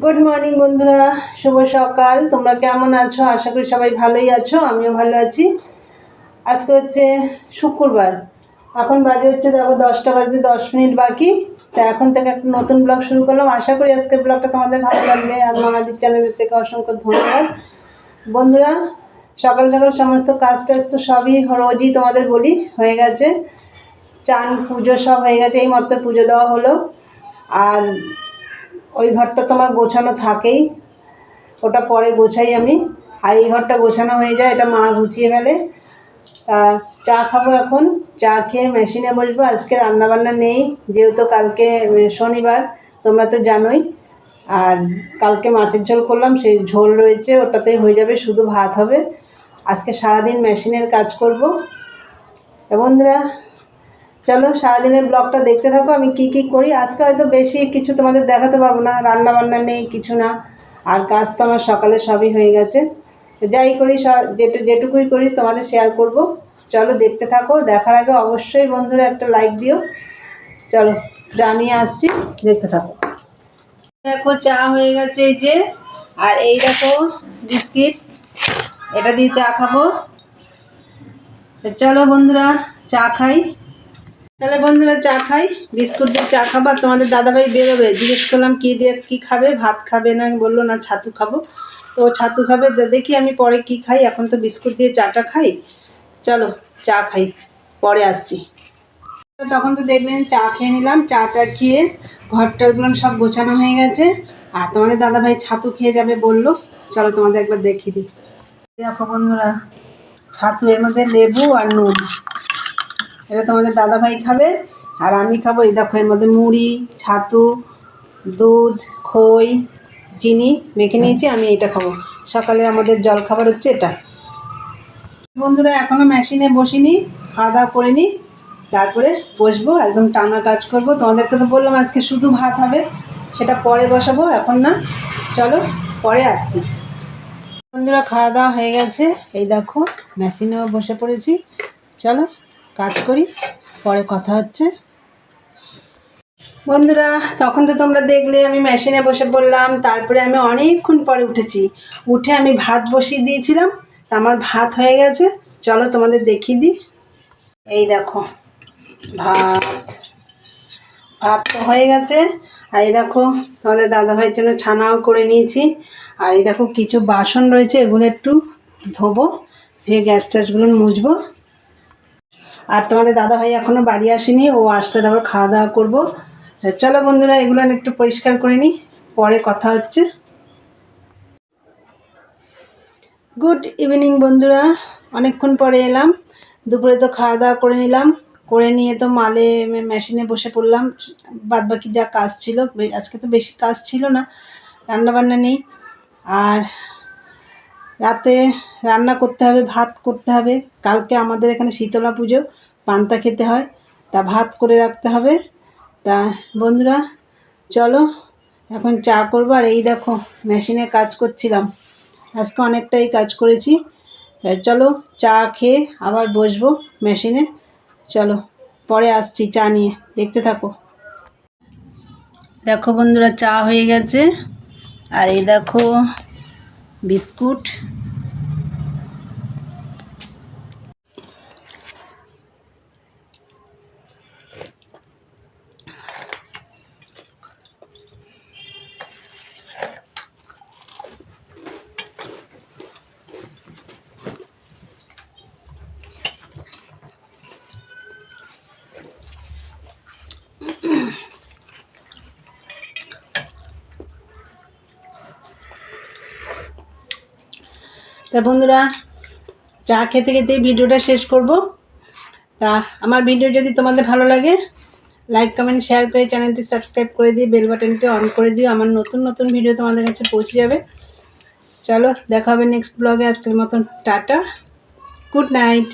Good morning বন্ধুরা, শুভ সকাল। তোমরা কেমন আছো? আশা করি সবাই ভালোই আছো, আমিও ভালো আছি। আজকে হচ্ছে শুক্রবার, এখন বাজে হচ্ছে দেখো 10টা বাজতে 10 মিনিট বাকি। তা এখন থেকে একটা নতুন ব্লগ শুরু করলাম। আশা করি আজকের ব্লগটা তোমাদের ভালো লাগবে। আর মামাদির চ্যানেলের থেকে অসংখ্য ধন্যবাদ বন্ধুরা। সকাল সকাল সমস্ত কাজ টাজ তো সবই রোজই তোমাদের বলি হয়ে গেছে। চান পুজো সব হয়ে গেছে, এই মাত্র পুজো দেওয়া হলো। আর ওই ঘরটা তোমার গোছানো থাকেই, ওটা পরে গোছাই আমি। আর এই ঘরটা গোছানো হয়ে যায়, এটা মা গুছিয়ে ফেলে। চা খাবো এখন, চা খেয়ে মেশিনে বসবো। আজকে রান্নাবান্না নেই, যেহেতু কালকে শনিবার, তোমরা তো জানোই। আর কালকে মাছের ঝোল করলাম, সেই ঝোল রয়েছে, ওটাতেই হয়ে যাবে, শুধু ভাত হবে। আজকে সারাদিন মেশিনের কাজ করব। বন্ধুরা চলো সারাদিনের ব্লগটা দেখতে থাকো, আমি কি কি করি। আজকে হয়তো বেশি কিছু তোমাদের দেখাতে পারবো না, রান্না বান্না নেই, কিছু না। আর কাজ তো আমার সকালে সবই হয়ে গেছে। যাই করি যেটুকুই করি তোমাদের শেয়ার করব। চলো দেখতে থাকো। দেখার আগে অবশ্যই বন্ধুরা একটা লাইক দিও। চলো চা নিয়ে আসছি, দেখতে থাকো। দেখো চা হয়ে গেছে এই যে, আর এই দেখো বিস্কিট, এটা দিয়ে চা খাবো। চলো বন্ধুরা চা খাই। তাহলে বন্ধুরা চা খাই, বিস্কুট দিয়ে চা খাবো। আর তোমাদের দাদাভাই বেরোবে, জিজ্ঞেস করলাম কী দিয়ে কী খাবে, ভাত খাবে না, বললো না ছাতু খাবো। তো ছাতু খাবে, দেখি আমি পরে কি খাই। এখন তো বিস্কুট দিয়ে চাটা খাই। চলো চা খাই, পরে আসছি। তখন তো দেখলেন চা খেয়ে নিলাম, চাটা খেয়ে ঘরটারগুলো সব গোছানো হয়ে গেছে। আর তোমাদের দাদাভাই ছাতু খেয়ে যাবে বললো, চলো তোমাদের একবার দেখিয়ে দিই। দেখো বন্ধুরা, ছাতু, এর মধ্যে লেবু আর নুন। এটা তোমাদের দাদাভাই খাবে আর আমি খাবো। এই দেখো এর মধ্যে মুড়ি, ছাতু, দুধ, খই, চিনি মেখে নিয়েছি, আমি এটা খাবো। সকালে আমাদের জল খাবার হচ্ছে এটা। বন্ধুরা এখনও মেশিনে বসিনি, খাওয়া দাওয়া করে নিই, তারপরে বসবো, একদম টানা কাজ করব। তোমাদেরকে তো বললাম আজকে শুধু ভাত হবে, সেটা পরে বসাবো, এখন না। চলো পরে আসছি। বন্ধুরা খাওয়া দাওয়া হয়ে গেছে, এই দেখো মেশিনেও বসে পড়েছি। চলো কাজ করি, পরে কথা হচ্ছে। বন্ধুরা তখন তো তোমরা দেখলে আমি মেশিনে বসে পড়লাম, তারপরে আমি অনেকক্ষণ পরে উঠেছি। উঠে আমি ভাত বসিয়ে দিয়েছিলাম, তা আমার ভাত হয়ে গেছে। চলো তোমাদের দেখিয়ে দিই। এই দেখো ভাত, ভাত তো হয়ে গেছে। আর এই দেখো তোমাদের দাদাভাইয়ের জন্য ছানাও করে নিয়েছি। আর এই দেখো কিছু বাসন রয়েছে, এগুলো একটু ধোবো, ধুয়ে গ্যাস ট্যাসগুলো মুছবো। আর তোমাদের দাদাভাই এখনও বাড়ি আসেনি, ও আসলে তারপর খাওয়া দাওয়া করবো। চলো বন্ধুরা এগুলো একটু পরিষ্কার করে নিই, পরে কথা হচ্ছে। গুড ইভিনিং বন্ধুরা, অনেকক্ষণ পরে এলাম। দুপুরে তো খাওয়া দাওয়া করে নিলাম, করে নিয়ে তো মালে মেশিনে বসে পড়লাম। বাদবাকি যা কাজ ছিল, আজকে তো বেশি কাজ ছিল না, রান্নাবান্না নেই। আর রাতে রান্না করতে হবে, ভাত করতে হবে। কালকে আমাদের এখানে শীতলা পুজো, পান্তা খেতে হয়, তা ভাত করে রাখতে হবে। তা বন্ধুরা চলো এখন চা করবো। আর এই দেখো মেশিনে কাজ করছিলাম, আজকে অনেকটাই কাজ করেছি। তাই চলো চা খেয়ে আবার বসবো মেশিনে। চলো পরে আসছি চা নিয়ে, দেখতে থাকো। দেখো বন্ধুরা চা হয়ে গেছে, আর এই দেখো বিস্কুট। তা বন্ধুরা চা খেতে খেতে ভিডিওটা শেষ করব। তা আমার ভিডিও যদি তোমাদের ভালো লাগে, লাইক কমেন্ট শেয়ার করে চ্যানেলটি সাবস্ক্রাইব করে দিয়ে বেল বাটনটি অন করে দিও, আমার নতুন নতুন ভিডিও তোমাদের কাছে পৌঁছে যাবে। চলো দেখা হবে নেক্সট ব্লগে। আজকের মতন টাটা, গুড নাইট।